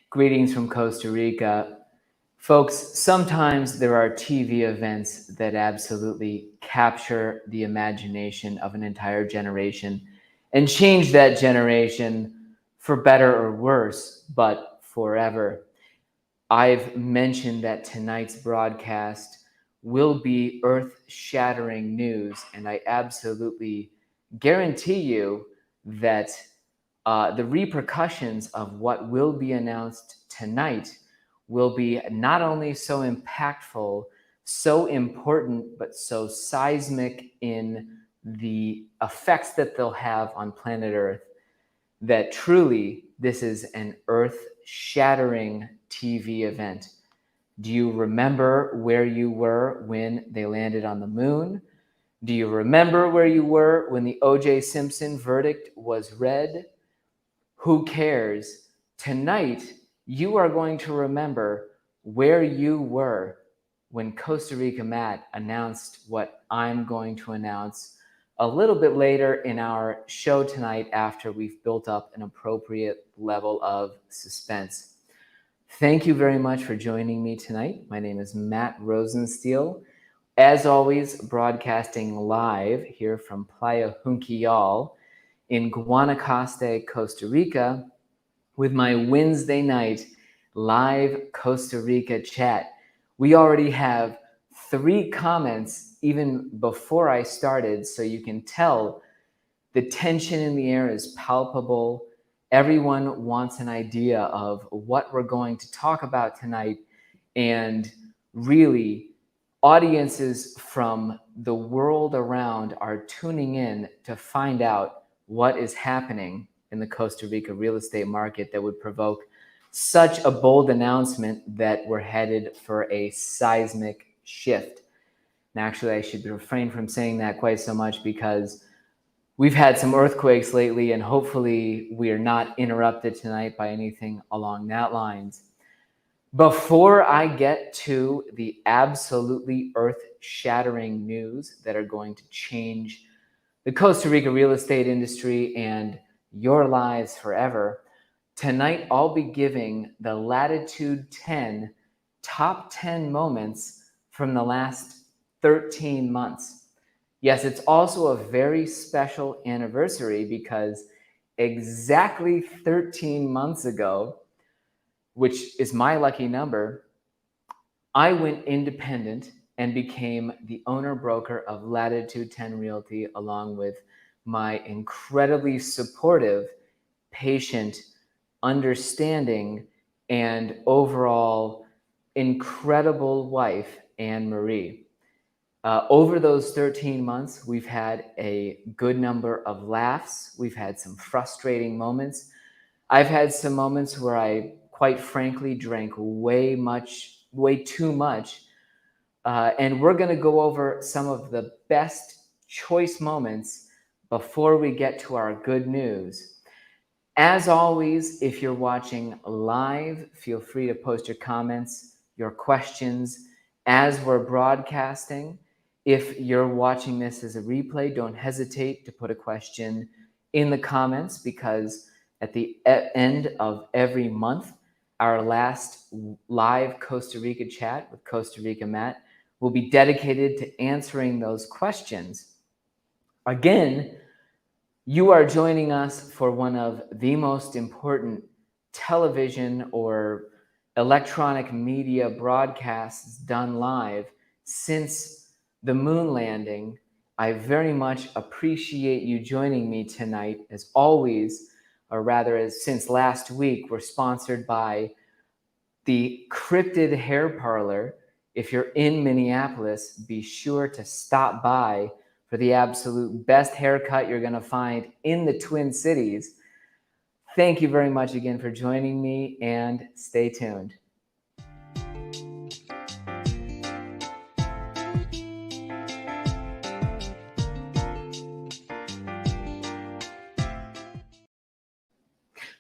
Greetings from Costa Rica. Folks, sometimes there are TV events that absolutely capture the imagination of an entire generation and change that generation for better or worse, but forever. I've mentioned that tonight's broadcast will be earth-shattering news, and I absolutely guarantee you that the repercussions of what will be announced tonight will be not only so impactful, so important, but so seismic in the effects that they'll have on planet Earth that truly this is an earth-shattering TV event. Do you remember where you were when they landed on the moon? Do you remember where you were when the O.J. Simpson verdict was read? Who cares? Tonight, you are going to remember where you were when Costa Rica Matt announced what I'm going to announce a little bit later in our show tonight after we've built up an appropriate level of suspense. Thank you very much for joining me tonight. My name is Matt Rosensteel. As always, broadcasting live here from Playa Junquillal in Guanacaste, Costa Rica, with my Wednesday night live Costa Rica chat. We already have 3 comments even before I started, so you can tell the tension in the air is palpable. Everyone wants an idea of what we're going to talk about tonight, and really, audiences from the world around are tuning in to find out what is happening in the Costa Rica real estate market that would provoke such a bold announcement that we're headed for a seismic shift. And actually, I should refrain from saying that quite so much because we've had some earthquakes lately, and hopefully we are not interrupted tonight by anything along that lines. Before I get to the absolutely earth-shattering news that are going to change the Costa Rica real estate industry and your lives forever, tonight I'll be giving the Latitude 10 top 10 moments from the last 13 months. Yes, it's also a very special anniversary because exactly 13 months ago, which is my lucky number, I went independent and became the owner-broker of Latitude 10 Realty, along with my incredibly supportive, patient, understanding, and overall incredible wife, Anne Marie. Over those 13 months, we've had a good number of laughs. We've had some frustrating moments. I've had some moments where I, quite frankly, drank way too much. And we're going to go over some of the best choice moments before we get to our good news. As always, if you're watching live, feel free to post your comments, your questions as we're broadcasting. If you're watching this as a replay, don't hesitate to put a question in the comments, because at the end of every month, our last live Costa Rica chat with Costa Rica Matt will be dedicated to answering those questions. Again, you are joining us for one of the most important television or electronic media broadcasts done live since the moon landing. I very much appreciate you joining me tonight. As always, or rather, as since last week, we're sponsored by the Cryptid Hair Parlor. If you're in Minneapolis, be sure to stop by for the absolute best haircut you're going to find in the Twin Cities. Thank you very much again for joining me, and stay tuned.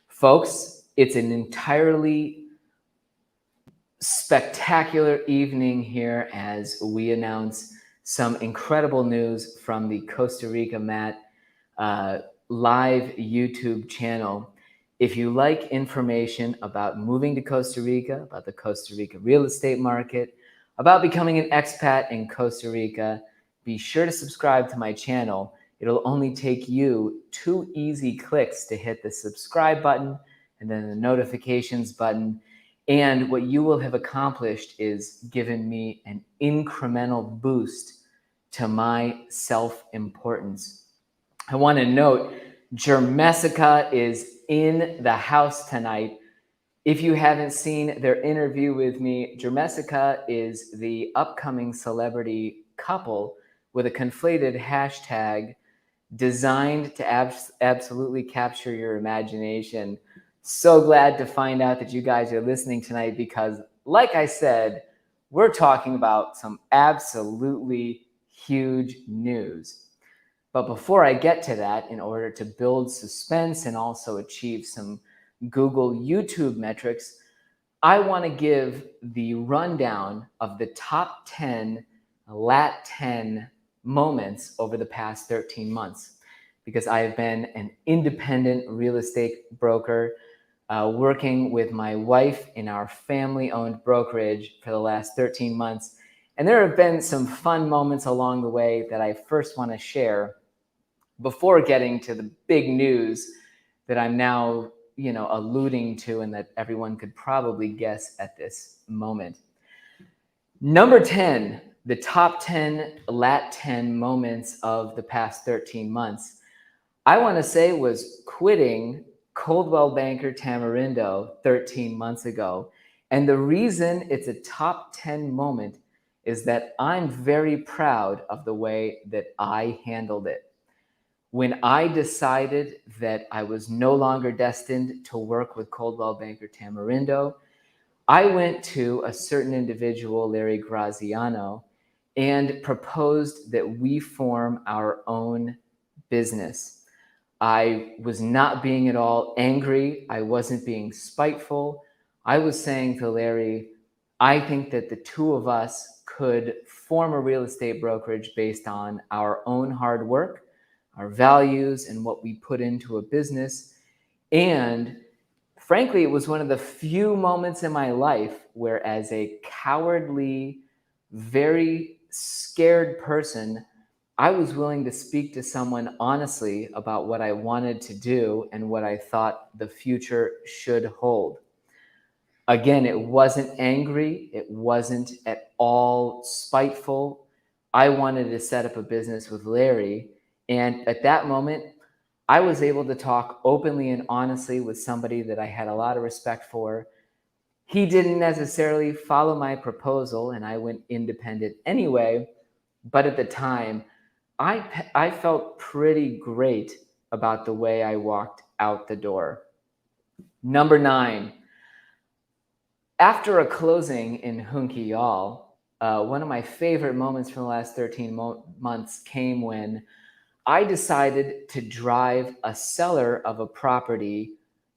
Folks, it's an entirely spectacular evening here as we announce some incredible news from the Costa Rica Matt live YouTube channel. If you like information about moving to Costa Rica, about the Costa Rica real estate market, about becoming an expat in Costa Rica, be sure to subscribe to my channel. It'll only take you 2 easy clicks to hit the subscribe button and then the notifications button. And what you will have accomplished is given me an incremental boost to my self-importance. I want to note, Germessica is in the house tonight. If you haven't seen their interview with me, Germessica is the upcoming celebrity couple with a conflated hashtag designed to absolutely capture your imagination. So glad to find out that you guys are listening tonight because, like I said, we're talking about some absolutely huge news. But before I get to that, in order to build suspense and also achieve some Google YouTube metrics, I want to give the rundown of the top 10 Lat 10 moments over the past 13 months, because I have been an independent real estate broker working with my wife in our family-owned brokerage for the last 13 months. And there have been some fun moments along the way that I first want to share before getting to the big news that I'm now, alluding to and that everyone could probably guess at this moment. Number 10, the top 10 Lat 10 moments of the past 13 months, I want to say was quitting Coldwell Banker Tamarindo 13 months ago. And the reason it's a top 10 moment is that I'm very proud of the way that I handled it. When I decided that I was no longer destined to work with Coldwell Banker Tamarindo, I went to a certain individual, Larry Graziano, and proposed that we form our own business. I was not being at all angry. I wasn't being spiteful. I was saying to Larry, I think that the two of us could form a real estate brokerage based on our own hard work, our values, and what we put into a business. And frankly, it was one of the few moments in my life where, as a cowardly, very scared person, I was willing to speak to someone honestly about what I wanted to do and what I thought the future should hold. Again, it wasn't angry. It wasn't at all spiteful. I wanted to set up a business with Larry. And at that moment, I was able to talk openly and honestly with somebody that I had a lot of respect for. He didn't necessarily follow my proposal, and I went independent anyway. But at the time, I felt pretty great about the way I walked out the door. Number 9, after a closing in Junquillal, one of my favorite moments from the last 13 months came when I decided to drive a seller of a property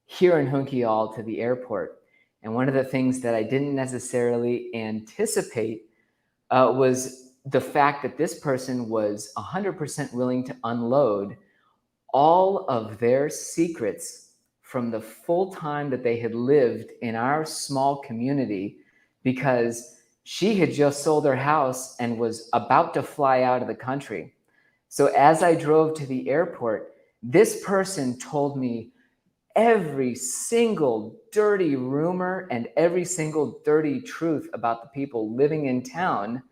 here in Junquillal to the airport. And one of the things that I didn't necessarily anticipate was the fact that this person was 100% willing to unload all of their secrets from the full time that they had lived in our small community, because she had just sold her house and was about to fly out of the country. So as I drove to the airport, this person told me every single dirty rumor and every single dirty truth about the people living in town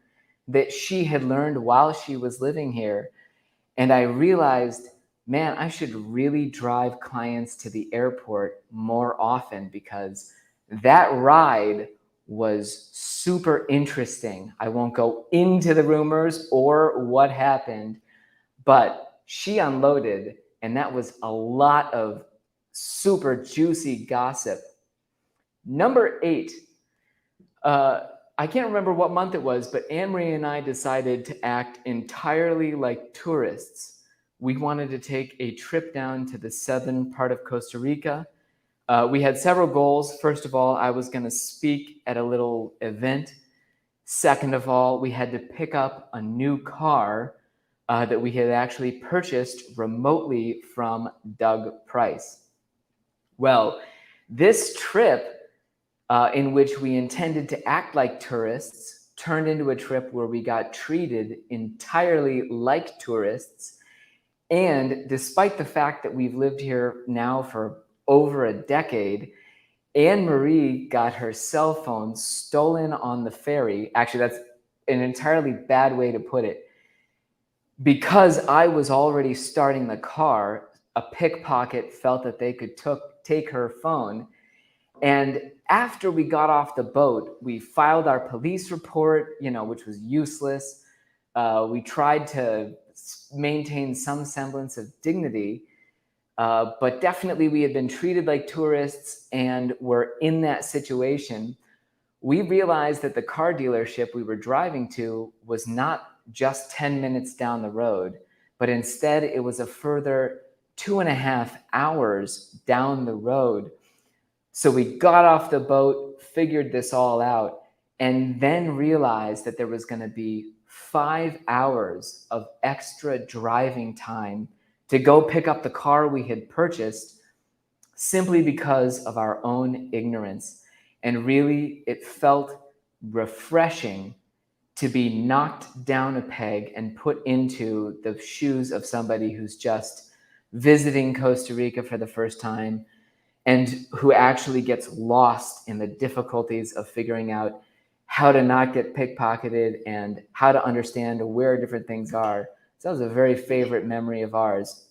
that she had learned while she was living here. And I realized, man, I should really drive clients to the airport more often, because that ride was super interesting. I won't go into the rumors or what happened, but she unloaded, and that was a lot of super juicy gossip. Number 8, I can't remember what month it was, but Anne-Marie and I decided to act entirely like tourists. We wanted to take a trip down to the southern part of Costa Rica. We had several goals. First of all, I was going to speak at a little event. Second of all, we had to pick up a new car that we had actually purchased remotely from Doug Price. Well, this trip, in which we intended to act like tourists, turned into a trip where we got treated entirely like tourists. And despite the fact that we've lived here now for over a decade, Anne Marie got her cell phone stolen on the ferry. Actually, that's an entirely bad way to put it. Because I was already starting the car, a pickpocket felt that they could take her phone. And after we got off the boat, we filed our police report, which was useless. We tried to maintain some semblance of dignity, but definitely we had been treated like tourists and were in that situation. We realized that the car dealership we were driving to was not just 10 minutes down the road, but instead it was a further 2.5 hours down the road. So we got off the boat, figured this all out, and then realized that there was going to be 5 hours of extra driving time to go pick up the car we had purchased simply because of our own ignorance. And really, it felt refreshing to be knocked down a peg and put into the shoes of somebody who's just visiting Costa Rica for the first time and who actually gets lost in the difficulties of figuring out how to not get pickpocketed and how to understand where different things are. So that was a very favorite memory of ours.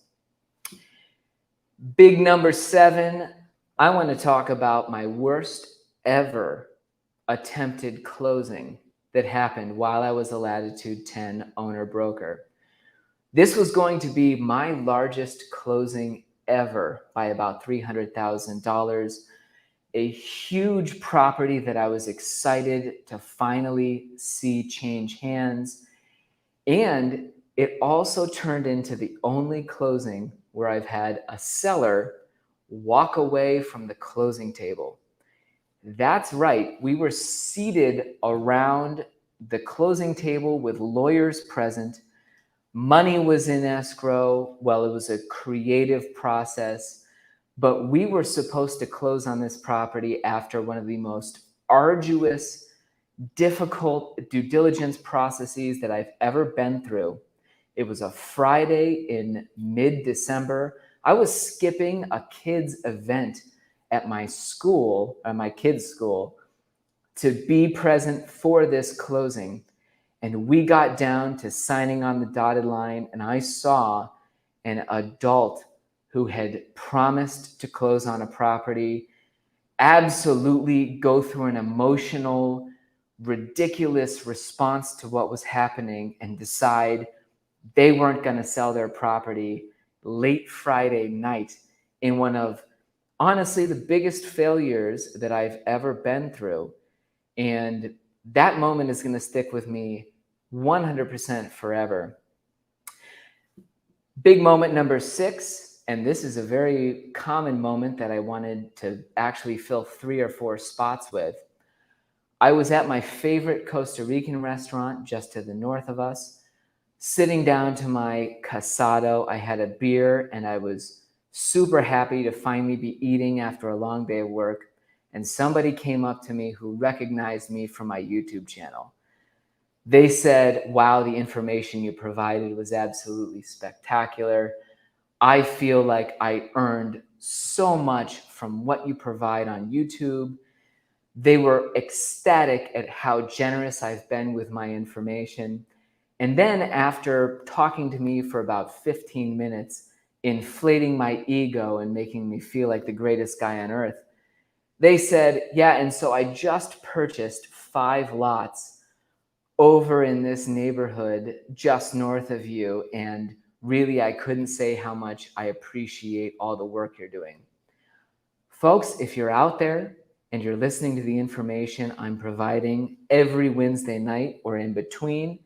Big number 7, I want to talk about my worst ever attempted closing that happened while I was a Latitude 10 owner broker. This was going to be my largest closing ever by about $300,000. A huge property that I was excited to finally see change hands. And it also turned into the only closing where I've had a seller walk away from the closing table. That's right. We were seated around the closing table with lawyers present. Money was in escrow. Well, it was a creative process, but we were supposed to close on this property after one of the most arduous, difficult due diligence processes that I've ever been through. It was a Friday in mid-December. I was skipping a kids' event at my school, my kids' school, to be present for this closing. And we got down to signing on the dotted line, and I saw an adult who had promised to close on a property absolutely go through an emotional, ridiculous response to what was happening and decide they weren't going to sell their property late Friday night in one of, honestly, the biggest failures that I've ever been through. And that moment is going to stick with me 100% forever. Big moment number 6, and this is a very common moment that I wanted to actually fill 3 or 4 spots with. I was at my favorite Costa Rican restaurant just to the north of us, sitting down to my casado. I had a beer and I was super happy to finally be eating after a long day of work. And somebody came up to me who recognized me from my YouTube channel. They said, "Wow, the information you provided was absolutely spectacular. I feel like I earned so much from what you provide on YouTube." They were ecstatic at how generous I've been with my information. And then after talking to me for about 15 minutes, inflating my ego and making me feel like the greatest guy on earth, they said, "Yeah, and so I just purchased 5 lots over in this neighborhood just north of you, and really I couldn't say how much I appreciate all the work you're doing." Folks, if you're out there and you're listening to the information I'm providing every Wednesday night or in between,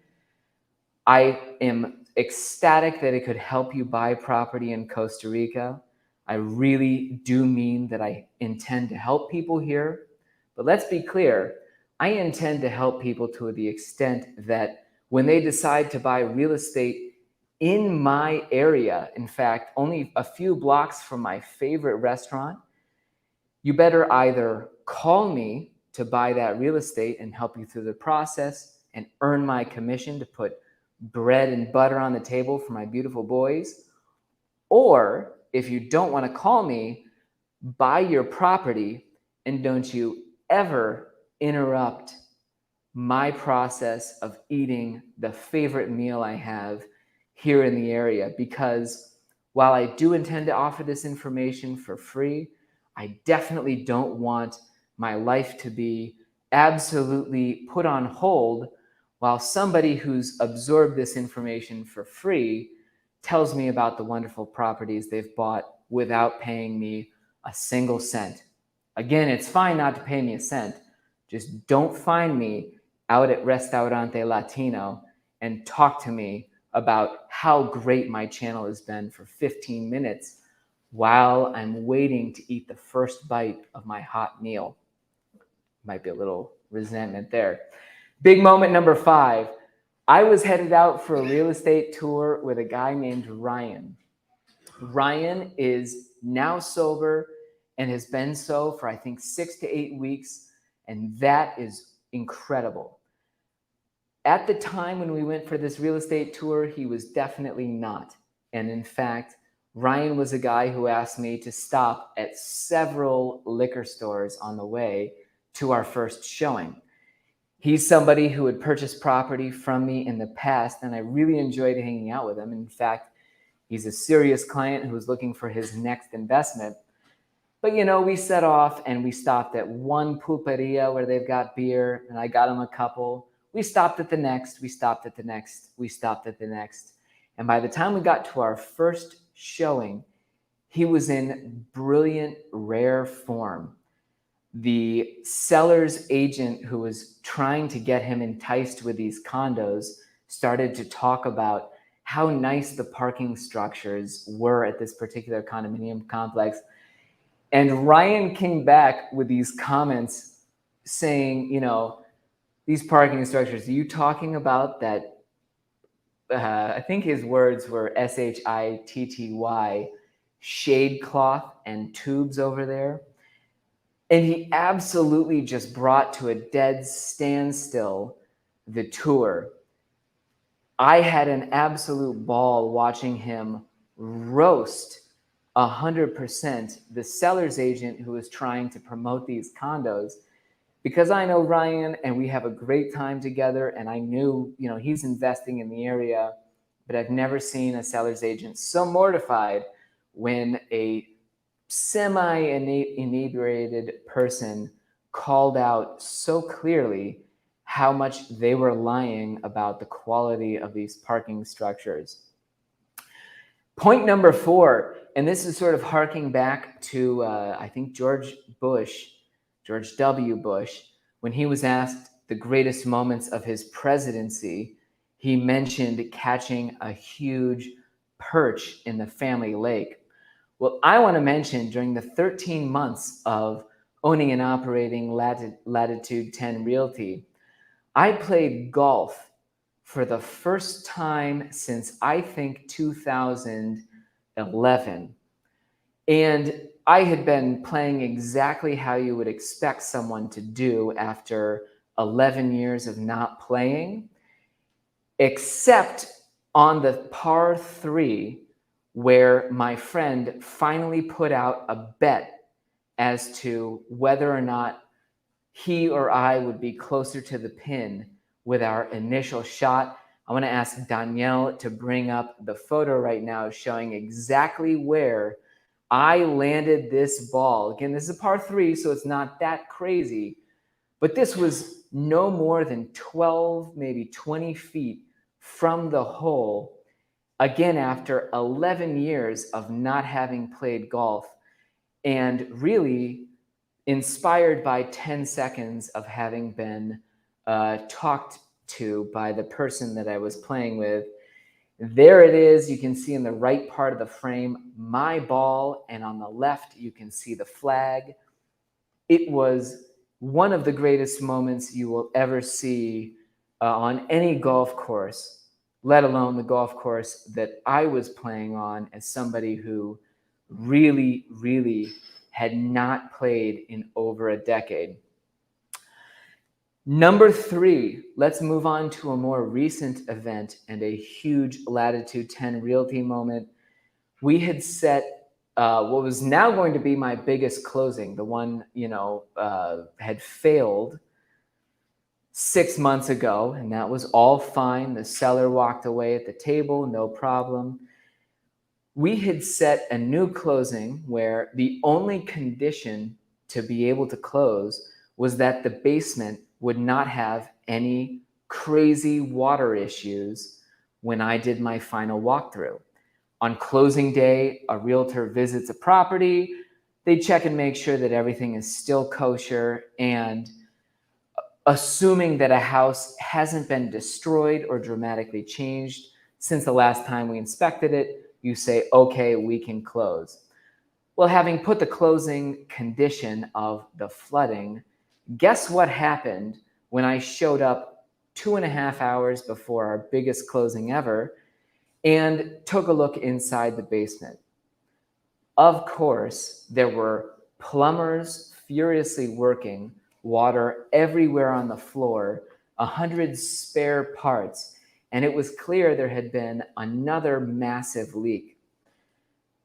I am ecstatic that it could help you buy property in Costa Rica. I really do mean that I intend to help people here. But let's be clear, I intend to help people to the extent that when they decide to buy real estate in my area, in fact, only a few blocks from my favorite restaurant, you better either call me to buy that real estate and help you through the process and earn my commission to put bread and butter on the table for my beautiful boys. Or if you don't want to call me, buy your property and don't you ever interrupt my process of eating the favorite meal I have here in the area. Because while I do intend to offer this information for free, I definitely don't want my life to be absolutely put on hold while somebody who's absorbed this information for free tells me about the wonderful properties they've bought without paying me a single cent. Again, it's fine not to pay me a cent. Just don't find me out at Restaurante Latino and talk to me about how great my channel has been for 15 minutes while I'm waiting to eat the first bite of my hot meal. Might be a little resentment there. Big moment number 5. I was headed out for a real estate tour with a guy named Ryan. Ryan is now sober and has been so for, I think, 6 to 8 weeks, and that is incredible. At the time when we went for this real estate tour, he was definitely not. And in fact, Ryan was a guy who asked me to stop at several liquor stores on the way to our first showing. He's somebody who had purchased property from me in the past, and I really enjoyed hanging out with him. In fact, he's a serious client who was looking for his next investment. But, you know, we set off and we stopped at one pulperia where they've got beer, and I got him a couple. We stopped at the next, we stopped at the next, we stopped at the next. And by the time we got to our first showing, he was in brilliant, rare form. The seller's agent who was trying to get him enticed with these condos started to talk about how nice the parking structures were at this particular condominium complex. And Ryan came back with these comments saying, you know, these parking structures, are you talking about that? I think his words were SHITTY, shade cloth and tubes over there. And he absolutely just brought to a dead standstill the tour. I had an absolute ball watching him roast 100% the seller's agent who was trying to promote these condos, because I know Ryan and we have a great time together, and I knew, you know, he's investing in the area, but I've never seen a seller's agent so mortified when a semi-inebriated person called out so clearly how much they were lying about the quality of these parking structures. Point number 4, and this is sort of harking back to, I think, George W. Bush, when he was asked the greatest moments of his presidency, he mentioned catching a huge perch in the family lake. Well, I want to mention during the 13 months of owning and operating Latitude 10 Realty, I played golf for the first time since, I think, 2011. And I had been playing exactly how you would expect someone to do after 11 years of not playing, except on the par 3, where my friend finally put out a bet as to whether or not he or I would be closer to the pin with our initial shot. I want to ask Danielle to bring up the photo right now showing exactly where I landed this ball. Again, this is a par 3, so it's not that crazy, but this was no more than 12, maybe 20 feet from the hole. Again, after 11 years of not having played golf, and really inspired by 10 seconds of having been talked to by the person that I was playing with. There it is. You can see in the right part of the frame, my ball, and on the left, you can see the flag. It was one of the greatest moments you will ever see on any golf course, let alone the golf course that I was playing on as somebody who really, really had not played in over a decade. Number 3, let's move on to a more recent event and a huge Latitude 10 realty moment. We had set what was now going to be my biggest closing, the one, had failed 6 months ago, and that was all fine. The seller walked away at the table, no problem. We had set a new closing where the only condition to be able to close was that the basement would not have any crazy water issues when I did my final walkthrough. On closing day, a realtor visits a property. They check and make sure that everything is still kosher, and assuming that a house hasn't been destroyed or dramatically changed since the last time we inspected it, you say, okay, we can close. Well, having put the closing condition of the flooding, guess what happened when I showed up 2.5 hours before our biggest closing ever and took a look inside the basement? Of course, there were plumbers furiously working, water everywhere on the floor, 100 spare parts, and it was clear there had been another massive leak.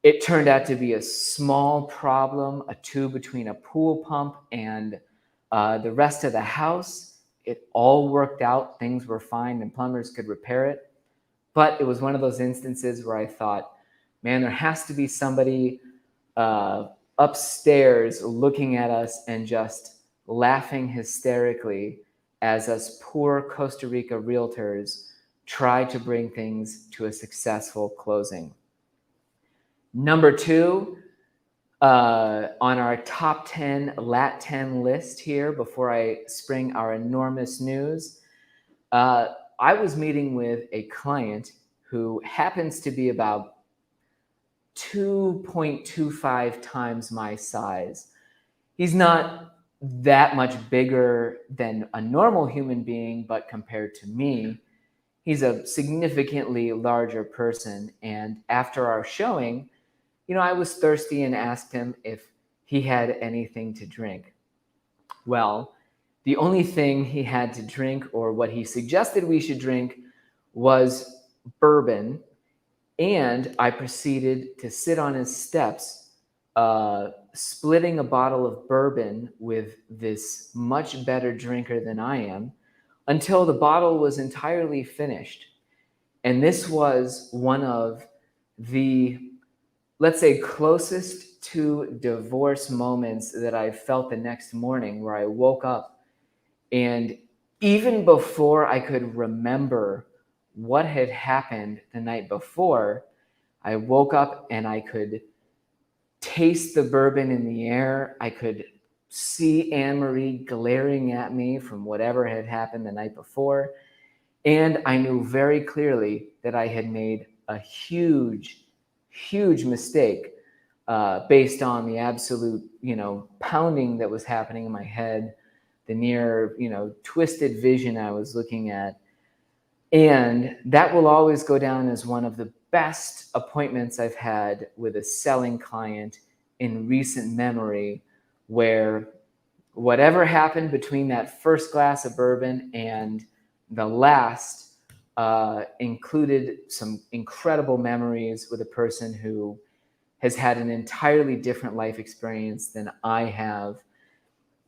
It turned out to be a small problem, a tube between a pool pump and the rest of the house. It all worked out, things were fine, and plumbers could repair it. But it was one of those instances where I thought, man, there has to be somebody upstairs looking at us and just laughing hysterically as us poor Costa Rica realtors try to bring things to a successful closing. Number 2, on our top 10 Lat 10 list here, before I spring our enormous news, I was meeting with a client who happens to be about 2.25 times my size. He's not that much bigger than a normal human being, but compared to me, he's a significantly larger person. And after our showing, I was thirsty and asked him if he had anything to drink. Well, the only thing he had to drink, or what he suggested we should drink, was bourbon. And I proceeded to sit on his steps, splitting a bottle of bourbon with this much better drinker than I am, until the bottle was entirely finished. And this was one of the, let's say, closest to divorce moments that I felt the next morning, where I woke up and even before I could remember what had happened the night before, I woke up and I could taste the bourbon in the air. I could see Anne-Marie glaring at me from whatever had happened the night before. And I knew very clearly that I had made a huge, huge mistake based on the absolute, pounding that was happening in my head, the near, twisted vision I was looking at. And that will always go down as one of the best appointments I've had with a selling client in recent memory, where whatever happened between that first glass of bourbon and the last included some incredible memories with a person who has had an entirely different life experience than I have,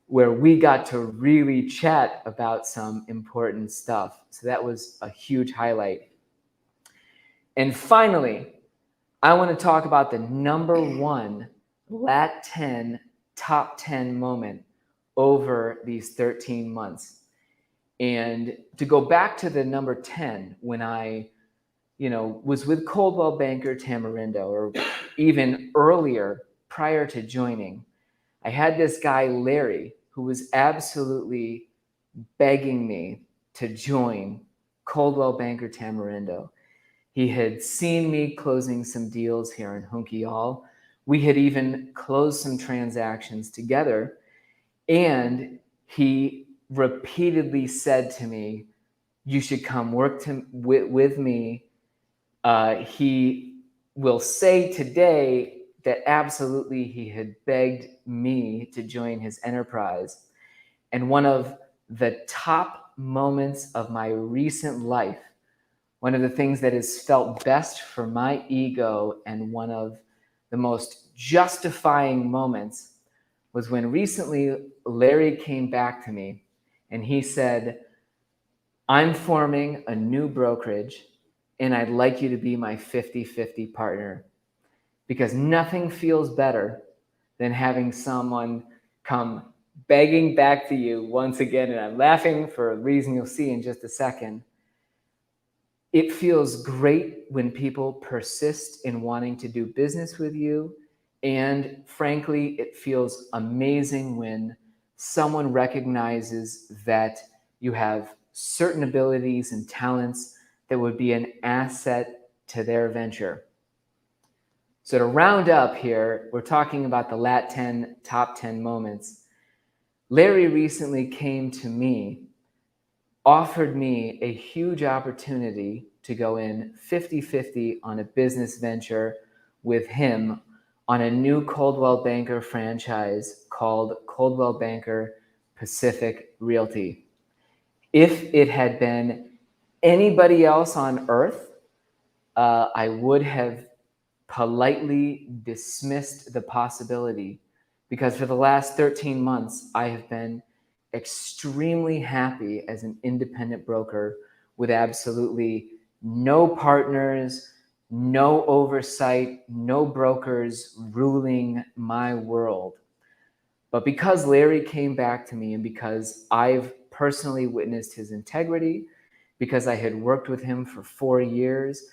where we got to really chat about some important stuff. So that was a huge highlight. And finally, I want to talk about the number 1 Lat 10 top 10 moment over these 13 months. And to go back to the number 10, when I, was with Coldwell Banker Tamarindo, or even earlier, prior to joining, I had this guy, Larry, who was absolutely begging me to join Coldwell Banker Tamarindo. He had seen me closing some deals here in Junquillal. We had even closed some transactions together. And he repeatedly said to me, you should come work with me. He will say today that absolutely he had begged me to join his enterprise. And one of the top moments of my recent life, one of the things that has felt best for my ego, and one of the most justifying moments, was when recently Larry came back to me and he said, I'm forming a new brokerage and I'd like you to be my 50-50 partner, because nothing feels better than having someone come begging back to you once again. And I'm laughing for a reason you'll see in just a second. It feels great when people persist in wanting to do business with you. And frankly, it feels amazing when someone recognizes that you have certain abilities and talents that would be an asset to their venture. So to round up here, we're talking about the Lat 10 top 10 moments. Larry recently came to me, offered me a huge opportunity to go in 50-50 on a business venture with him on a new Coldwell Banker franchise called Coldwell Banker Pacific Realty. If it had been anybody else on earth, I would have politely dismissed the possibility, because for the last 13 months, I have been extremely happy as an independent broker with absolutely no partners, no oversight, no brokers ruling my world. But because Larry came back to me, and because I've personally witnessed his integrity, because I had worked with him for 4 years,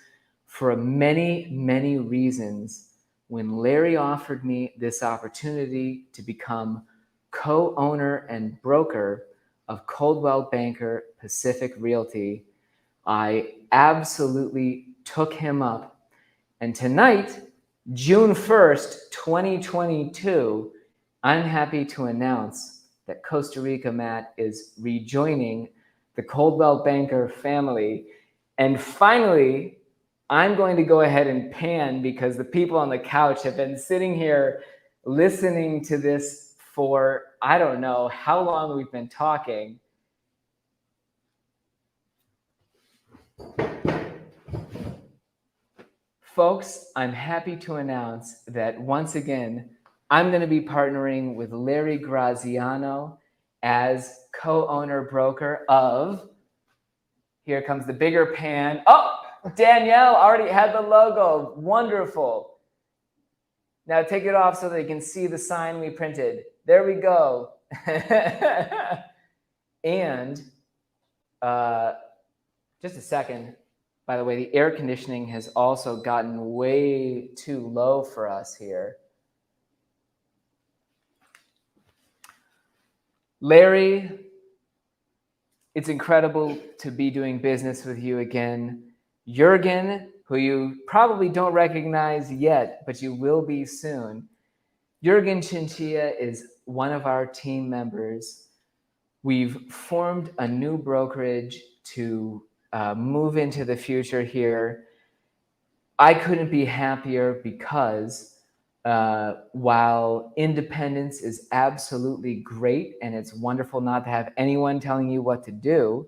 for many, many reasons, when Larry offered me this opportunity to become co-owner and broker of Coldwell Banker Pacific Realty, I absolutely took him up. And tonight, June 1st, 2022, I'm happy to announce that Costa Rica Matt is rejoining the Coldwell Banker family. And finally, I'm going to go ahead and pan, because the people on the couch have been sitting here listening to this for, I don't know how long we've been talking. Folks, I'm happy to announce that once again, I'm going to be partnering with Larry Graziano as co-owner broker of, here comes the bigger pan. Oh, Danielle already had the logo. Wonderful. Now take it off so they can see the sign we printed. There we go. And just a second. By the way, the air conditioning has also gotten way too low for us here. Larry, it's incredible to be doing business with you again. Jürgen, who you probably don't recognize yet, but you will be soon. Jürgen Chinchilla is one of our team members. We've formed a new brokerage to move into the future here. I couldn't be happier, because while independence is absolutely great and it's wonderful not to have anyone telling you what to do,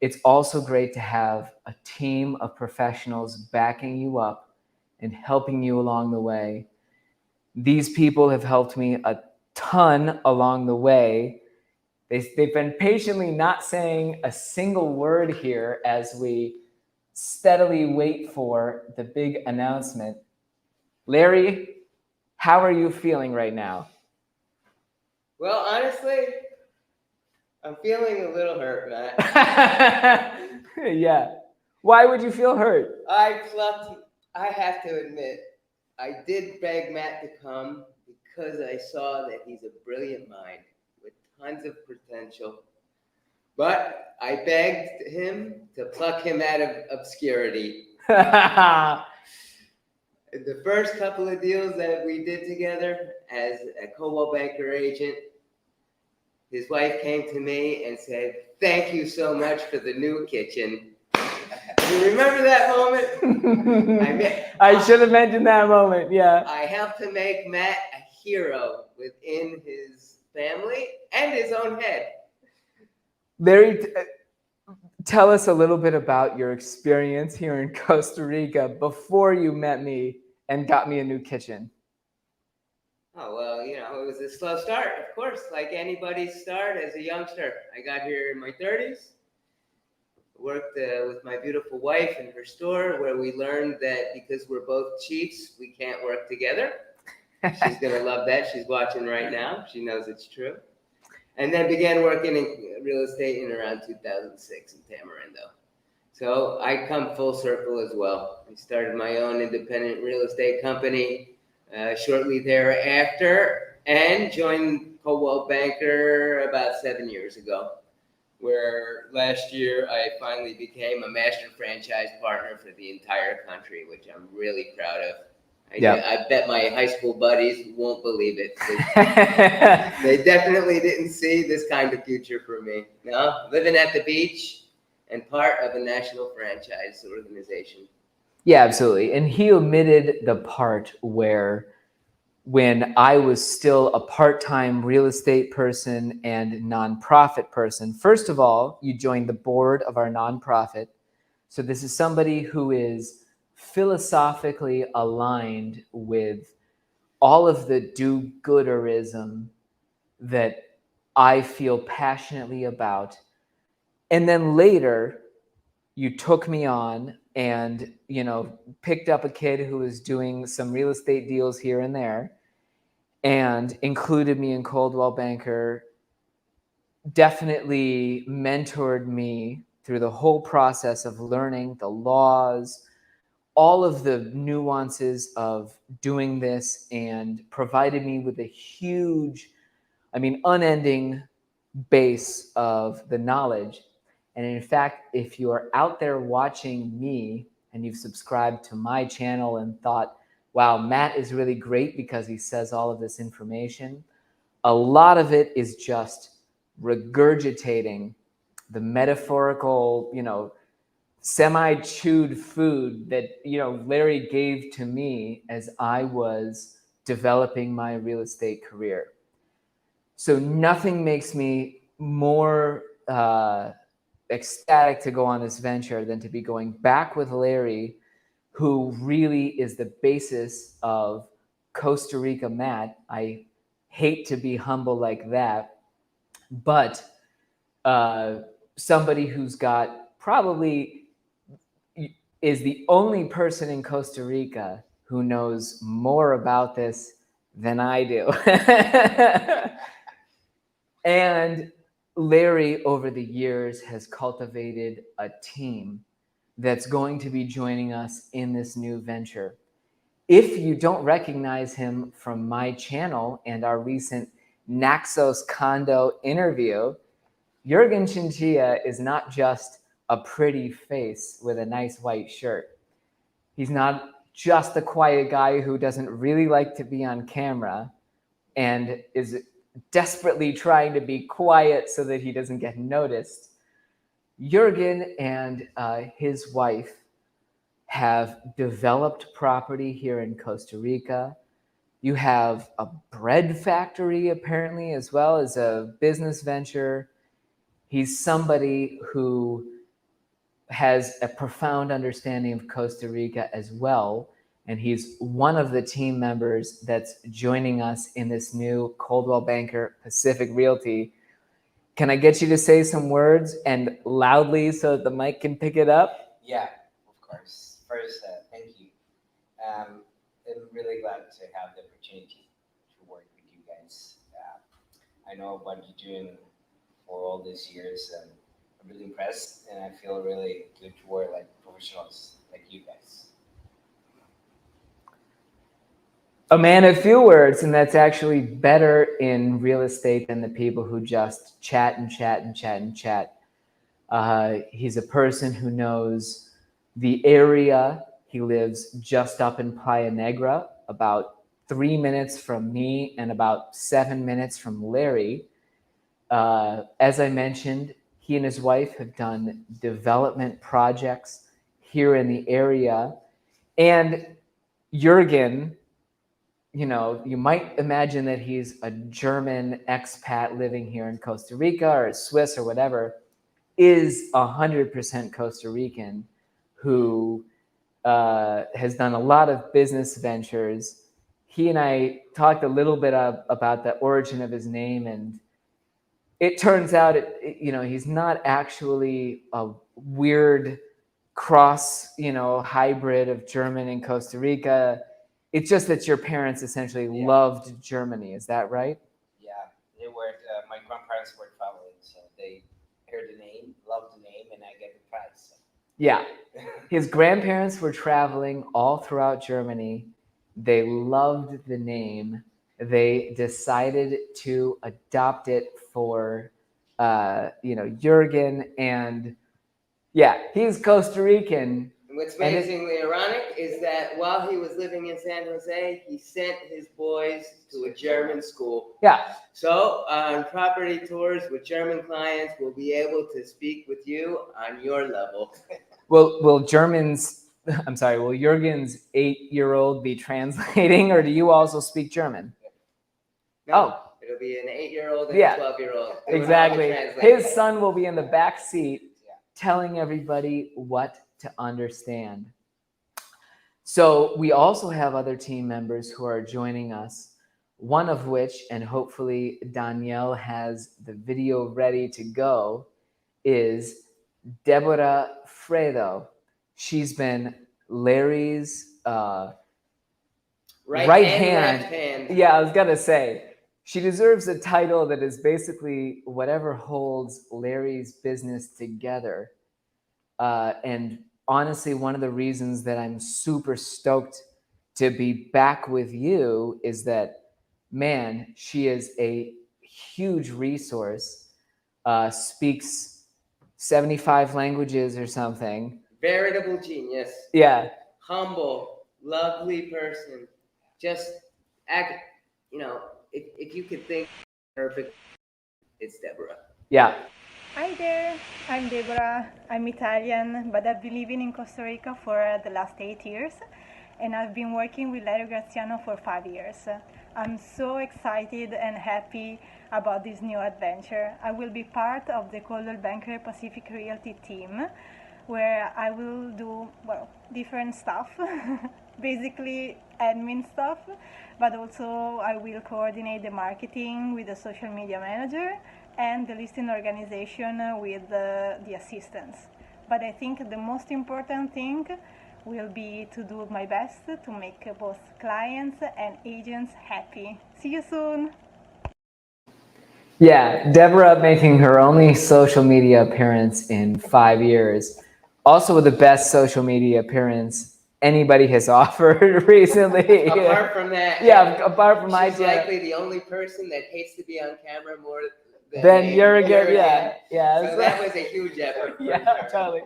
it's also great to have a team of professionals backing you up and helping you along the way. These people have helped me a ton along the way. They've been patiently not saying a single word here as we steadily wait for the big announcement. Larry, how are you feeling right now? Well, honestly, I'm feeling a little hurt, Matt. Yeah. Why would you feel hurt? I have to admit, I did beg Matt to come because I saw that he's a brilliant mind with tons of potential. But I begged him to pluck him out of obscurity. The first couple of deals that we did together as a Coldwell Banker agent, his wife came to me and said, "Thank you so much for the new kitchen." You remember that moment? I should have mentioned that moment. Yeah. I helped to make Matt a hero within his family and his own head. Larry, tell us a little bit about your experience here in Costa Rica before you met me and got me a new kitchen. Oh, well, it was a slow start, of course, like anybody's start as a youngster. I got here in my 30s, worked with my beautiful wife in her store, where we learned that because we're both chiefs, we can't work together. She's going to love that. She's watching right now. She knows it's true. And then began working in real estate in around 2006 in Tamarindo. So I come full circle as well. I started my own independent real estate company shortly thereafter and joined Coldwell Banker about 7 years ago, where last year I finally became a master franchise partner for the entire country, which I'm really proud of. I bet my high school buddies won't believe it. They definitely didn't see this kind of future for me. No, living at the beach and part of a national franchise organization. Yeah, absolutely. And he omitted the part where when I was still a part-time real estate person and nonprofit person, first of all, you joined the board of our nonprofit. So this is somebody who is philosophically aligned with all of the do-gooderism that I feel passionately about. And then later, you took me on and, picked up a kid who was doing some real estate deals here and there and included me in Coldwell Banker, definitely mentored me through the whole process of learning the laws, all of the nuances of doing this, and provided me with a huge, unending base of the knowledge. And in fact, if you are out there watching me and you've subscribed to my channel and thought, wow, Matt is really great because he says all of this information, a lot of it is just regurgitating the metaphorical, semi-chewed food that, Larry gave to me as I was developing my real estate career. So nothing makes me more ecstatic to go on this venture than to be going back with Larry, who really is the basis of Costa Rica Matt. I hate to be humble like that, but somebody who's got probably is the only person in Costa Rica who knows more about this than I do. And Larry, over the years, has cultivated a team that's going to be joining us in this new venture. If you don't recognize him from my channel and our recent Naxos Condo interview, Jurgen Chinchilla is not just a pretty face with a nice white shirt. He's not just a quiet guy who doesn't really like to be on camera and is desperately trying to be quiet so that he doesn't get noticed. Jurgen and his wife have developed property here in Costa Rica. You have a bread factory, apparently, as well as a business venture. He's somebody who has a profound understanding of Costa Rica as well. And he's one of the team members that's joining us in this new Coldwell Banker Pacific Realty. Can I get you to say some words and loudly so that the mic can pick it up? Yeah, of course. First, thank you. I'm really glad to have the opportunity to work with you guys. I know what you're doing for all these years, and I'm really impressed, and I feel really good to work like professionals like you guys. A man of few words, and that's actually better in real estate than the people who just chat and chat and chat and chat. He's a person who knows the area. He lives just up in Playa Negra, about 3 minutes from me and about 7 minutes from Larry. As I mentioned, He and his wife have done development projects here in the area. And Jürgen, you know, you might imagine that he's a German expat living here in Costa Rica or Swiss or whatever, is 100% Costa Rican who has done a lot of business ventures. He and I talked a little bit about the origin of his name, and it turns out, he's not actually a weird cross, hybrid of German and Costa Rica. It's just that your parents essentially loved Germany. Is that right? Yeah, they were. My grandparents were traveling, so they heard the name, loved the name, and I get the prize. So. Yeah. His grandparents were traveling all throughout Germany. They loved the name. They decided to adopt it for, Jürgen. And yeah, he's Costa Rican. And what's amazingly ironic is that while he was living in San Jose, he sent his boys to a German school. Yeah. So on property tours with German clients, we'll be able to speak with you on your level. Will Jürgen's 8-year-old be translating, or do you also speak German? No, it'll be an 8-year-old and a 12-year-old. Exactly. His son will be in the back seat telling everybody what to understand. So we also have other team members who are joining us, one of which, and hopefully Danielle has the video ready to go, is Deborah Fredo. She's been Larry's right hand. Left hand. Yeah, I was gonna say, she deserves a title that is basically whatever holds Larry's business together. And honestly, one of the reasons that I'm super stoked to be back with you is that, man, she is a huge resource, speaks 75 languages or something. Veritable genius. Yeah. Humble, lovely person. Just act, if you could think perfect, it's Deborah. Yeah. Hi there, I'm Deborah. I'm Italian, but I've been living in Costa Rica for the last 8 years, and I've been working with Larry Graziano for 5 years. I'm so excited and happy about this new adventure. I will be part of the Coldwell Banker Pacific Realty team, where I will do, different stuff, basically admin stuff, but also I will coordinate the marketing with the social media manager and the listing organization with the assistants. But I think the most important thing will be to do my best to make both clients and agents happy. See you soon! Yeah, Deborah making her only social media appearance in 5 years. Also with the best social media appearance anybody has offered recently. Apart from that, apart from she's likely the only person that hates to be on camera more than Jürgen. Yeah. So that was a huge effort. Yeah, totally.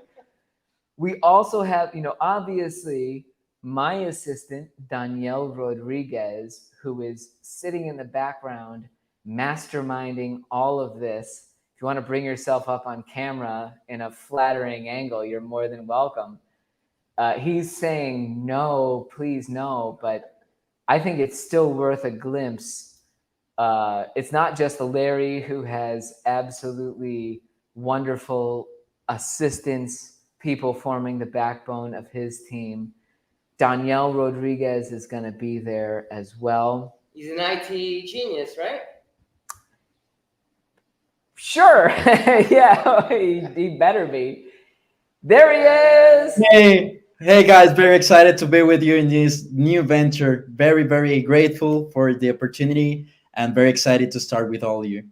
We also have, obviously my assistant, Danielle Rodriguez, who is sitting in the background, masterminding all of this. If you want to bring yourself up on camera in a flattering angle, you're more than welcome. He's saying no, please no, but I think it's still worth a glimpse. It's not just Larry who has absolutely wonderful assistants, people forming the backbone of his team. Danielle Rodriguez is going to be there as well. He's an IT genius, right? Sure. Yeah, he better be. There he is. Hey guys, very excited to be with you in this new venture. Very, very grateful for the opportunity and very excited to start with all of you.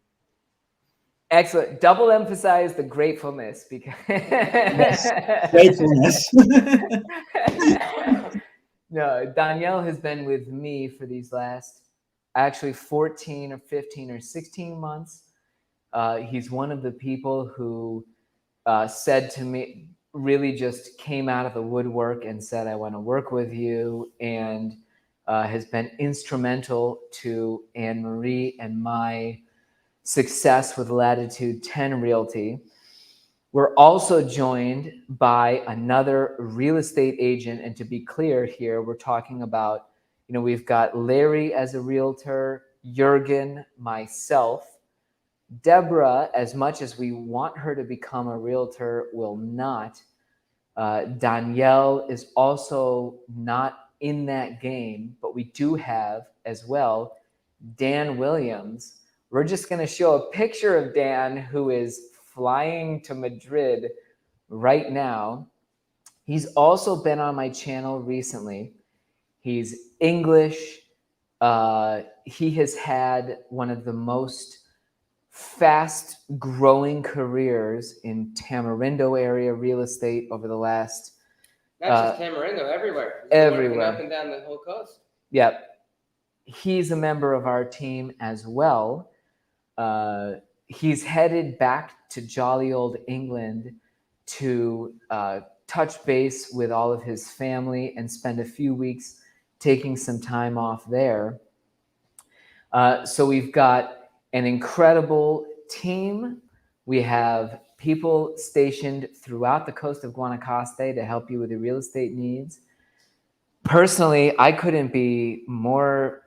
Excellent. Double emphasize the gratefulness because yes, gratefulness. No, Danielle has been with me for these last actually 14 or 15 or 16 months. He's one of the people who said to me, really just came out of the woodwork and said, I want to work with you, and has been instrumental to Anne Marie and my success with Latitude 10 Realty. We're also joined by another real estate agent. And to be clear here, we're talking about, we've got Larry as a realtor, Jurgen, myself. Deborah, as much as we want her to become a realtor, will not. Danielle is also not in that game, but we do have as well Dan Williams. We're just going to show a picture of Dan, who is flying to Madrid right now. He's also been on my channel recently. He's English. He has had one of the most fast growing careers in Tamarindo area real estate over the last Not just Tamarindo, everywhere. He's everywhere. working up and down the whole coast. Yep. He's a member of our team as well. He's headed back to jolly old England to touch base with all of his family and spend a few weeks taking some time off there. So we've got an incredible team. We have people stationed throughout the coast of Guanacaste to help you with your real estate needs. Personally, I couldn't be more,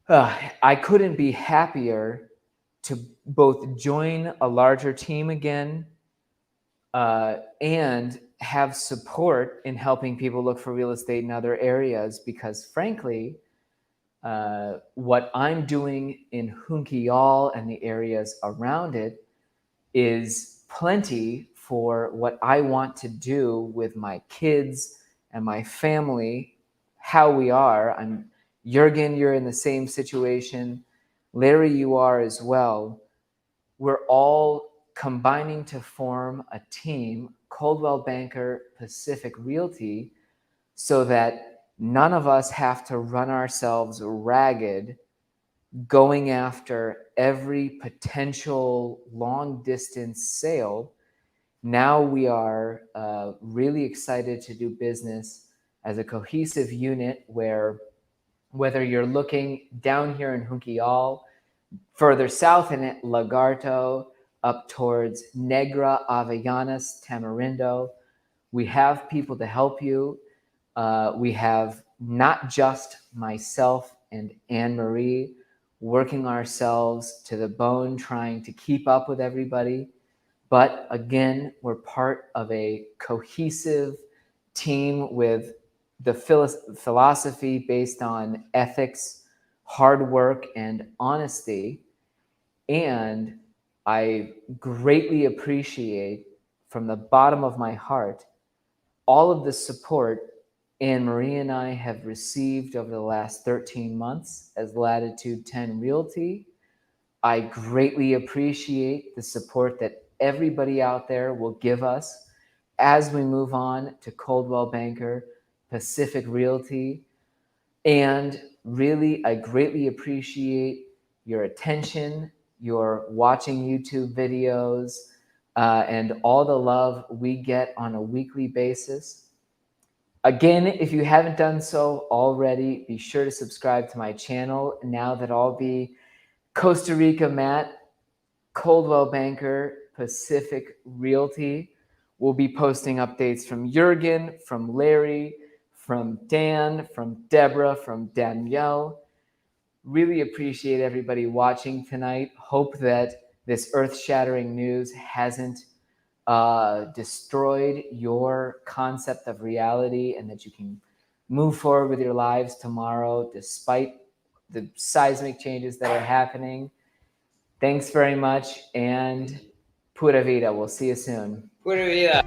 I couldn't be happier to both join a larger team again and have support in helping people look for real estate in other areas, because frankly, what I'm doing in Junquillal and the areas around it is plenty for what I want to do with my kids and my family, how we are. Jurgen, you're in the same situation. Larry, you are as well. We're all combining to form a team, Coldwell Banker Pacific Realty, so that none of us have to run ourselves ragged going after every potential long distance sale. Now we are really excited to do business as a cohesive unit where, whether you're looking down here in Junquillal, further south in Lagarto, up towards Negra, Avellanas, Tamarindo, we have people to help you. We have not just myself and Anne-Marie working ourselves to the bone, trying to keep up with everybody. But again, we're part of a cohesive team with the philosophy based on ethics, hard work, and honesty. And I greatly appreciate, from the bottom of my heart, all of the support Anne-Marie and I have received over the last 13 months as Latitude 10 Realty. I greatly appreciate the support that everybody out there will give us as we move on to Coldwell Banker Pacific Realty. And really, I greatly appreciate your attention, your watching YouTube videos, and all the love we get on a weekly basis. Again, if you haven't done so already, be sure to subscribe to my channel. Now that I'll be Costa Rica Matt, Coldwell Banker, Pacific Realty, we'll be posting updates from Jurgen, from Larry, from Dan, from Deborah, from Danielle. Really appreciate everybody watching tonight. Hope that this earth-shattering news hasn't destroyed your concept of reality, and that you can move forward with your lives tomorrow despite the seismic changes that are happening. Thanks very much, and pura vida. We'll see you soon. Pura vida.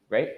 Great.